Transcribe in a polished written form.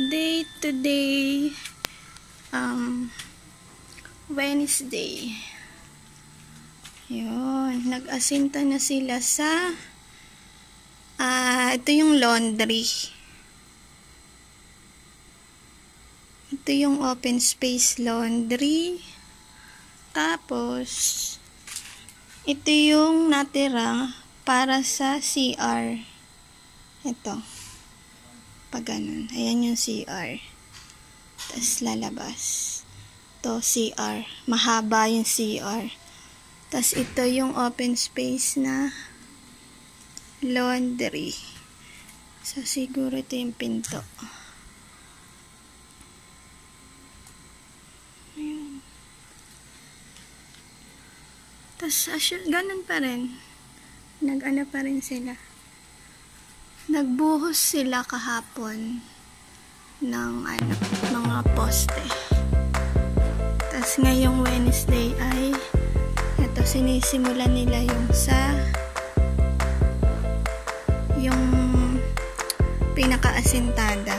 Date today, Wednesday. Yun, nag-asinta na sila sa ito yung laundry. Ito yung open space laundry. Tapos ito yung natira para sa CR. Ito. Pag ganun. Ayan yung CR. Tapos lalabas. Ito CR. Mahaba yung CR. Tapos ito yung open space na laundry. So siguro ito yung pinto. Ayan. Tapos ganun pa rin. Nag-ano pa rin sila. Nagbuhos sila kahapon ng mga poste. Tapos ngayong Wednesday ay ito, sinisimulan nila yung pinaka-asintada.